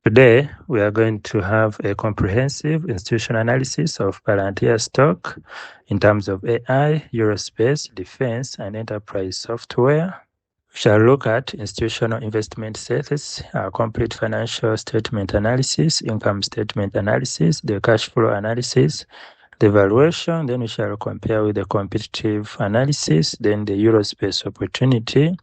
Today, we are going to have a comprehensive institutional analysis of Palantir stock in terms of AI, aerospace, defense, and enterprise software. We shall look at institutional investment thesis, complete financial statement analysis, income statement analysis, the cash flow analysis, the valuation. Then we shall compare with the competitive analysis, then the aerospace opportunity,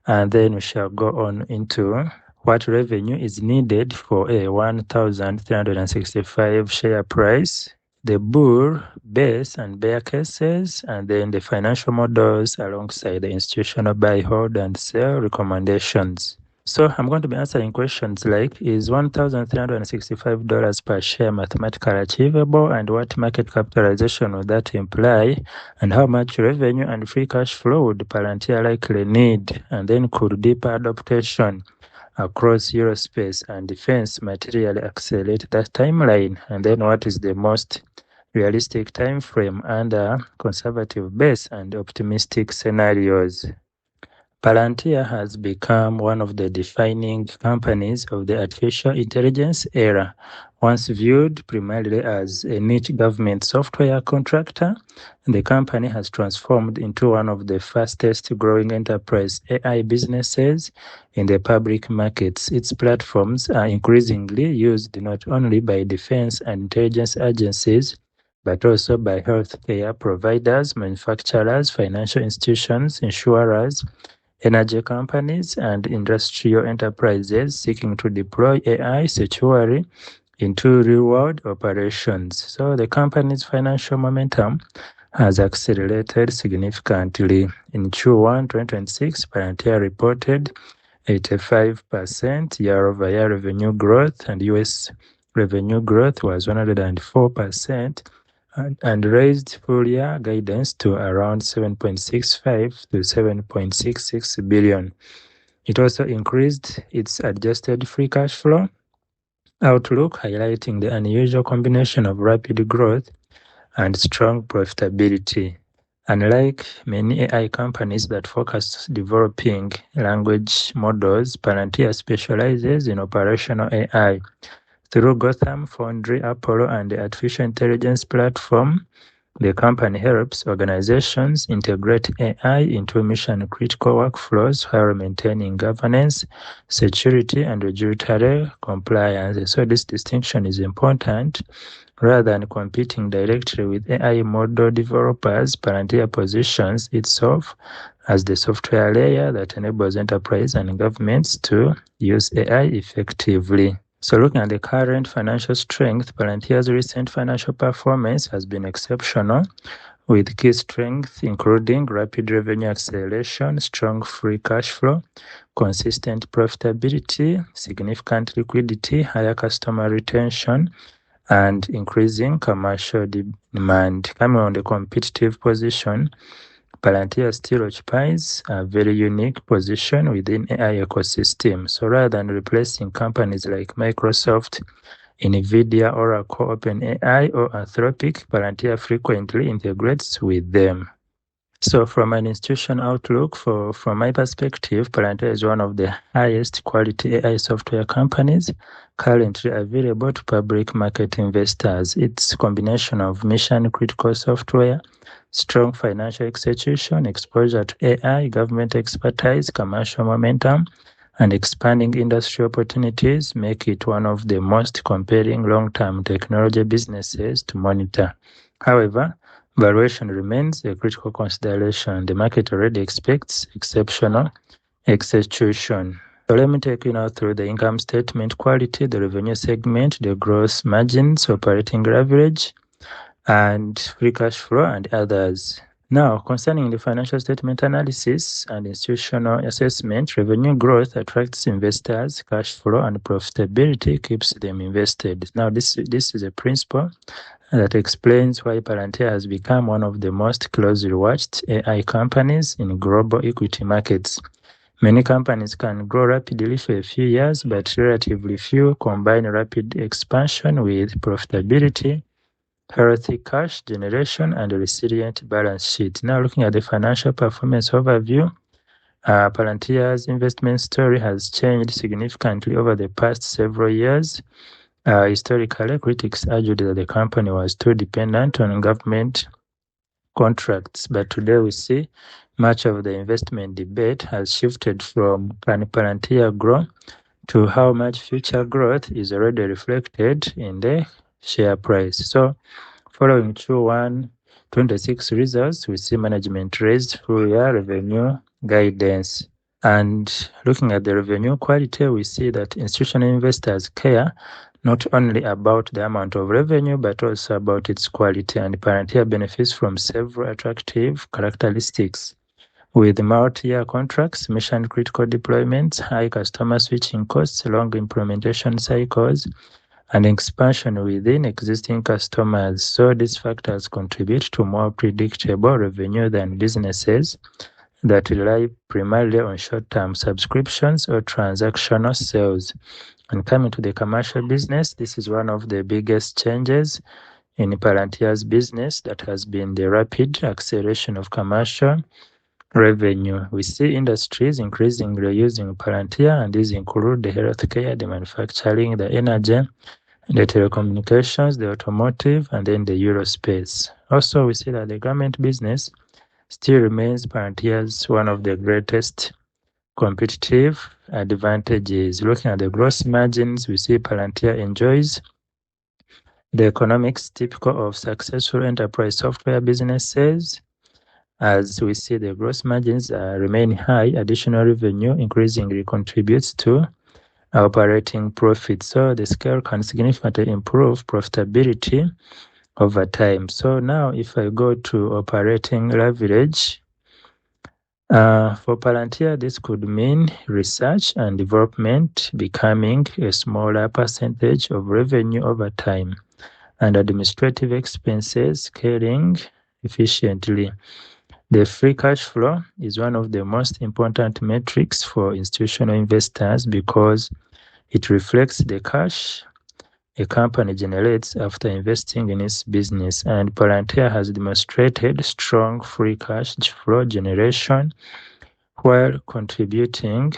and then we shall go on into what revenue is needed for a 1,365 share price, the bull, base, and bear cases, and then the financial models alongside the institutional buy, hold, and sell recommendations. So I'm going to be answering questions like, is $1,365 per share mathematically achievable, and what market capitalization would that imply, and how much revenue and free cash flow would Palantir likely need, and then could deeper adaptation across aerospace and defense materially accelerate that timeline, and then what is the most realistic time frame under conservative base and optimistic scenarios. Palantir has become one of the defining companies of the artificial intelligence era. Once viewed primarily as a niche government software contractor, the company has transformed into one of the fastest growing enterprise AI businesses in the public markets. Its platforms are increasingly used not only by defense and intelligence agencies, but also by healthcare providers, manufacturers, financial institutions, insurers, energy companies, and industrial enterprises seeking to deploy AI securely into real-world operations. So the company's financial momentum has accelerated significantly. In Q1 2026, Palantir reported 85% year-over-year revenue growth, and US revenue growth was 104%. And raised full-year guidance to around 7.65 to 7.66 billion. It also increased its adjusted free cash flow outlook, highlighting the unusual combination of rapid growth and strong profitability. Unlike many AI companies that focus developing language models, Palantir specializes in operational AI. Through Gotham, Foundry, Apollo, and the artificial intelligence platform, the company helps organizations integrate AI into mission-critical workflows while maintaining governance, security, and regulatory compliance. So this distinction is important. Rather than competing directly with AI model developers, Palantir positions itself as the software layer that enables enterprise and governments to use AI effectively. So looking at the current financial strength, Palantir's recent financial performance has been exceptional, with key strengths including rapid revenue acceleration, strong free cash flow, consistent profitability, significant liquidity, higher customer retention, and increasing commercial demand. Coming on the competitive position, Palantir still occupies a very unique position within AI ecosystem. So rather than replacing companies like Microsoft, NVIDIA, Oracle, OpenAI, or Anthropic, Palantir frequently integrates with them. So from an institution outlook, from my perspective, Palantir is one of the highest quality AI software companies currently available to public market investors. Its combination of mission-critical software, strong financial execution, exposure to AI, government expertise, commercial momentum, and expanding industry opportunities make it one of the most compelling long-term technology businesses to monitor. However, valuation remains a critical consideration. The market already expects exceptional execution. So let me take you now through the income statement quality, the revenue segment, the gross margins, operating leverage, and free cash flow, and others. Now, concerning the financial statement analysis and institutional assessment, revenue growth attracts investors, cash flow and profitability keeps them invested. Now, this is a principle that explains why Palantir has become one of the most closely watched AI companies in global equity markets. Many companies can grow rapidly for a few years, but relatively few combine rapid expansion with profitability, healthy cash generation, and a resilient balance sheet. Now looking at the financial performance overview, Palantir's investment story has changed significantly over the past several years. Historically, critics argued that the company was too dependent on government contracts, but today we see much of the investment debate has shifted from can Palantir grow to how much future growth is already reflected in the share price. So, following Q1 26 results, we see management raised full year revenue guidance. And looking at the revenue quality, we see that institutional investors care not only about the amount of revenue, but also about its quality. And Palantir benefits from several attractive characteristics. With multi-year contracts, mission-critical deployments, high customer switching costs, long implementation cycles, and expansion within existing customers. So these factors contribute to more predictable revenue than businesses that rely primarily on short-term subscriptions or transactional sales. And coming to the commercial business, this is one of the biggest changes in Palantir's business that has been the rapid acceleration of commercial revenue. We see industries increasingly using Palantir, and these include the healthcare, the manufacturing, the energy, the telecommunications, the automotive, and then the aerospace. Also, we see that the garment business still remains Palantir's one of the greatest competitive advantages. Looking at the gross margins, we see Palantir enjoys the economics typical of successful enterprise software businesses. As we see, the gross margins remain high. Additional revenue increasingly contributes to operating profit. So the scale can significantly improve profitability over time. So now if I go to operating leverage, for Palantir, this could mean research and development becoming a smaller percentage of revenue over time, and administrative expenses scaling efficiently. The free cash flow is one of the most important metrics for institutional investors because it reflects the cash a company generates after investing in its business, and Palantir has demonstrated strong free cash flow generation while contributing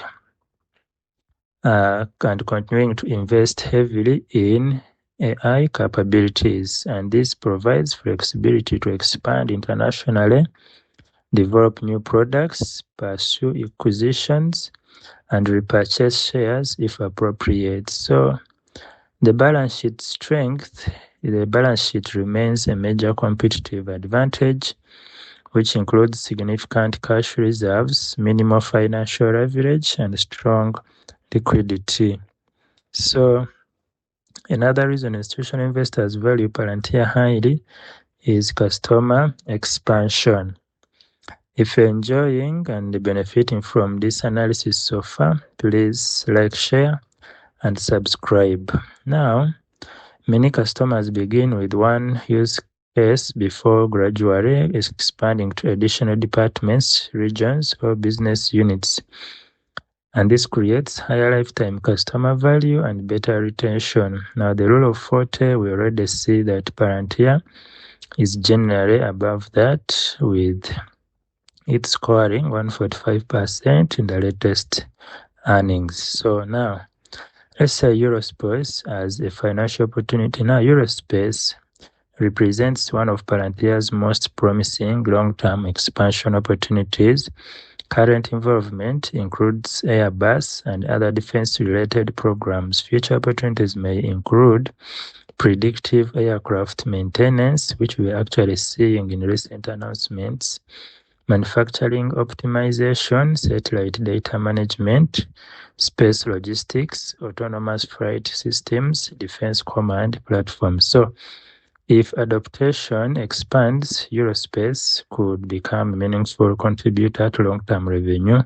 and continuing to invest heavily in AI capabilities, and this provides flexibility to expand internationally, develop new products, pursue acquisitions, and repurchase shares if appropriate. So the balance sheet strength, the balance sheet remains a major competitive advantage, which includes significant cash reserves, minimal financial leverage, and strong liquidity. So another reason institutional investors value Palantir highly is customer expansion. If you're enjoying and benefiting from this analysis so far, please like, share, and subscribe. Now, many customers begin with one use case before gradually expanding to additional departments, regions, or business units. And this creates higher lifetime customer value and better retention. Now, the rule of 40, we already see that Palantir is generally above that, with it scoring 145% in the latest earnings. So now, let's say Aerospace as a financial opportunity. Now, Aerospace represents one of Palantir's most promising long-term expansion opportunities. Current involvement includes Airbus and other defense-related programs. Future opportunities may include predictive aircraft maintenance, which we are actually seeing in recent announcements, manufacturing optimization, satellite data management, space logistics, autonomous flight systems, defense command platforms. So if adoption expands, Aerospace could become a meaningful contributor to long-term revenue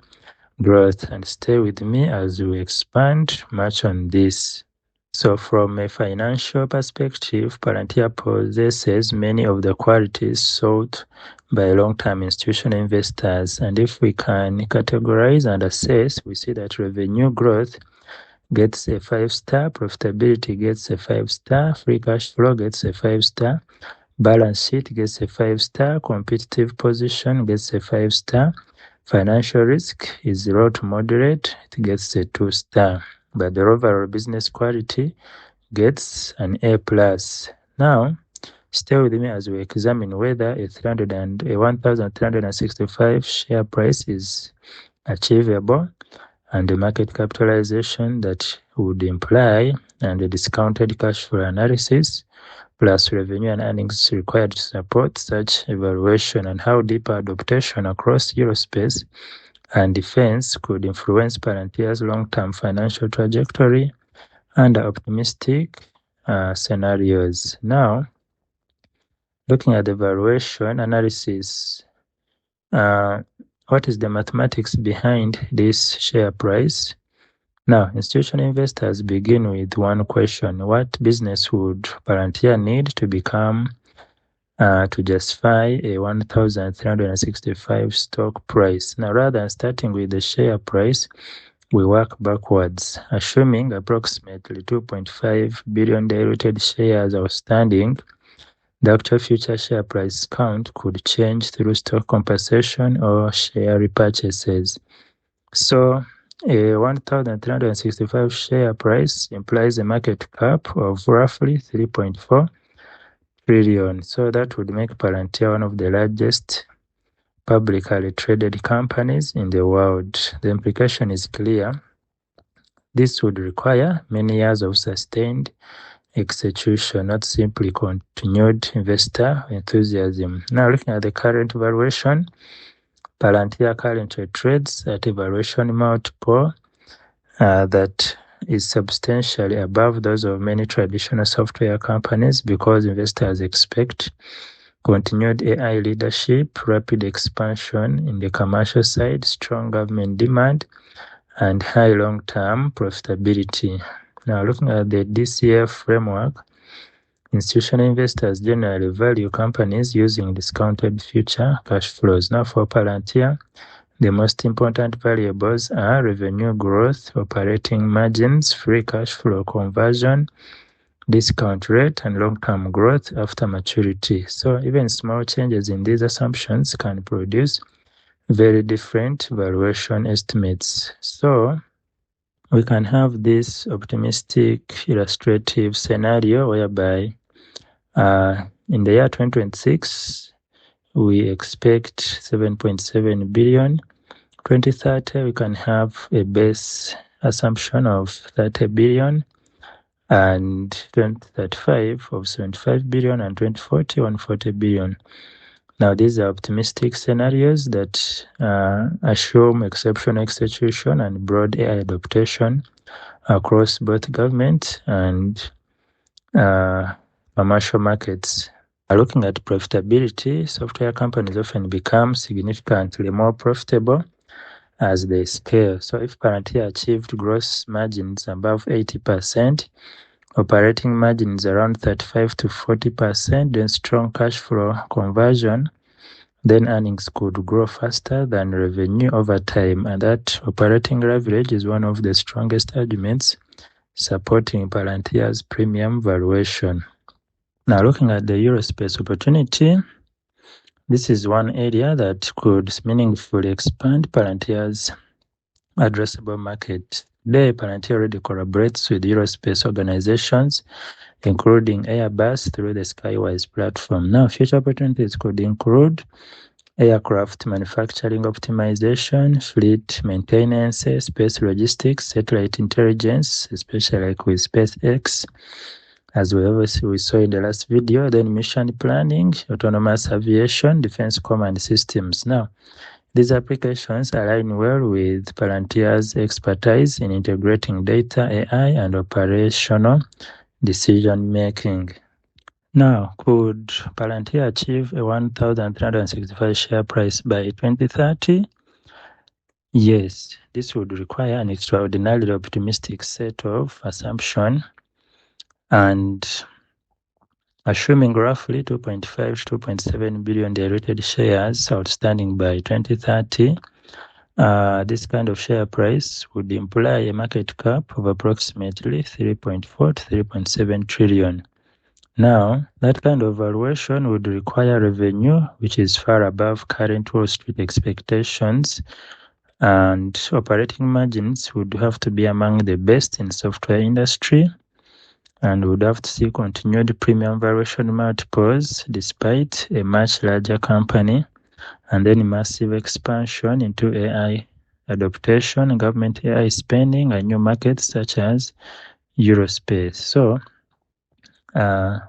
growth. And stay with me as we expand much on this. So from a financial perspective, Palantir possesses many of the qualities sought by long-term institutional investors. And if we can categorize and assess, we see that revenue growth gets a 5-star, profitability gets a 5-star, free cash flow gets a 5-star, balance sheet gets a 5-star, competitive position gets a 5-star, Financial risk is low to moderate, it gets a 2-star, but the overall business quality gets an A+. Now, stay with me as we examine whether a 1,365 share price is achievable, and the market capitalization that would imply, and the discounted cash flow analysis, plus revenue and earnings required to support such evaluation, and how deeper adaptation across aerospace and defense could influence Palantir's long-term financial trajectory under optimistic scenarios. Now, looking at the valuation analysis, what is the mathematics behind this share price? Now, institutional investors begin with one question: what business would Palantir need to become to justify a 1,365 stock price? Now, rather than starting with the share price, we work backwards, assuming approximately 2.5 billion diluted shares outstanding. The actual future share price count could change through stock compensation or share repurchases. So, a 1,365 share price implies a market cap of roughly 3.4 trillion. So that would make Palantir one of the largest publicly traded companies in the world. The implication is clear. This would require many years of sustained execution, not simply continued investor enthusiasm. Now, looking at the current valuation, Palantir currently trades at a valuation multiple that is substantially above those of many traditional software companies, because investors expect continued AI leadership, rapid expansion in the commercial side, strong government demand, and high long-term profitability. Now, looking at the DCF framework, institutional investors generally value companies using discounted future cash flows. Now, for Palantir, the most important variables are revenue growth, operating margins, free cash flow conversion, discount rate, and long-term growth after maturity. So even small changes in these assumptions can produce very different valuation estimates. So we can have this optimistic illustrative scenario whereby in the year 2026, we expect 7.7 billion. 2030, we can have a base assumption of 30 billion, and 2035 of 75 billion, and 2040, 140 billion. Now, these are optimistic scenarios that assume exceptional execution and broad AI adoption across both government and commercial markets. Looking at profitability, software companies often become significantly more profitable as they scale. So if Palantir achieved gross margins above 80%, operating margins around 35 to 40%, then strong cash flow conversion, then earnings could grow faster than revenue over time. And that operating leverage is one of the strongest arguments supporting Palantir's premium valuation. Now, looking at the aerospace opportunity, this is one area that could meaningfully expand Palantir's addressable market. Today, Palantir already collaborates with aerospace organizations, including Airbus through the Skywise platform. Now, future opportunities could include aircraft manufacturing optimization, fleet maintenance, space logistics, satellite intelligence, especially like with SpaceX, as we saw in the last video, then mission planning, autonomous aviation, defense command systems. Now, these applications align well with Palantir's expertise in integrating data, AI, and operational decision-making. Now, could Palantir achieve a 1,365 share price by 2030? Yes, this would require an extraordinarily optimistic set of assumptions, and assuming roughly 2.5 to 2.7 billion diluted shares outstanding by 2030, this kind of share price would imply a market cap of approximately 3.4 to 3.7 trillion. Now, that kind of valuation would require revenue which is far above current Wall Street expectations, and operating margins would have to be among the best in software industry, and would have to see continued premium valuation multiples despite a much larger company, and then massive expansion into AI adoption, government AI spending, and new markets such as Aerospace. So, by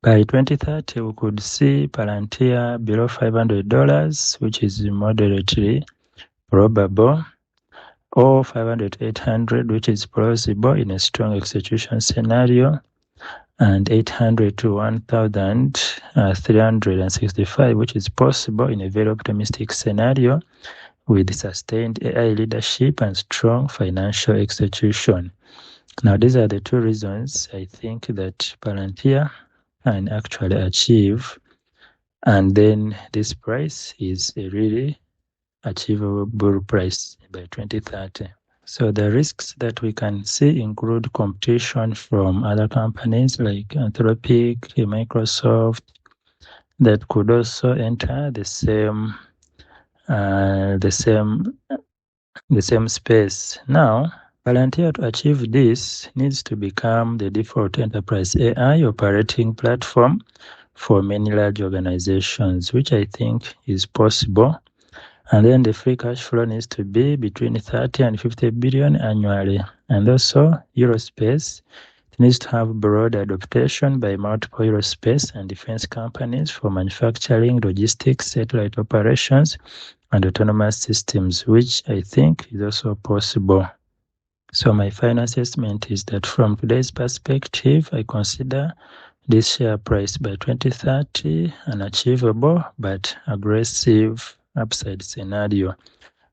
2030, we could see Palantir below $500, which is moderately probable, or 500, 800, which is plausible in a strong execution scenario, and 800 to 1,365, which is possible in a very optimistic scenario with sustained AI leadership and strong financial execution. Now, these are the two reasons I think that Palantir can actually achieve, and then this price is a really achievable price by 2030. So the risks that we can see include competition from other companies like Anthropic, Microsoft, that could also enter the same space. Now, Palantir to achieve this needs to become the default enterprise AI operating platform for many large organizations, which I think is possible. And then the free cash flow needs to be between 30 and 50 billion annually. And also, Aerospace needs to have broad adoption by multiple aerospace and defense companies for manufacturing, logistics, satellite operations, and autonomous systems, which I think is also possible. So my final assessment is that from today's perspective, I consider this share price by 2030 an achievable but aggressive upside scenario,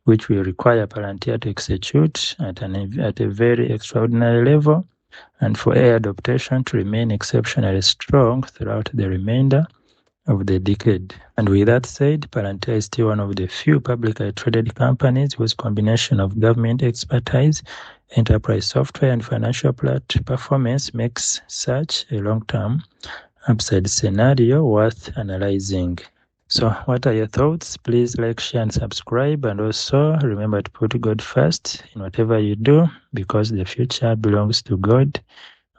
which will require Palantir to execute at a very extraordinary level, and for AI adoption to remain exceptionally strong throughout the remainder of the decade. And with that said, Palantir is still one of the few publicly traded companies whose combination of government expertise, enterprise software, and financial performance makes such a long-term upside scenario worth analyzing. So what are your thoughts? Please like, share, and subscribe. And also remember to put God first in whatever you do, because the future belongs to God.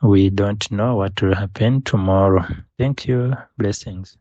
We don't know what will happen tomorrow. Thank you. Blessings.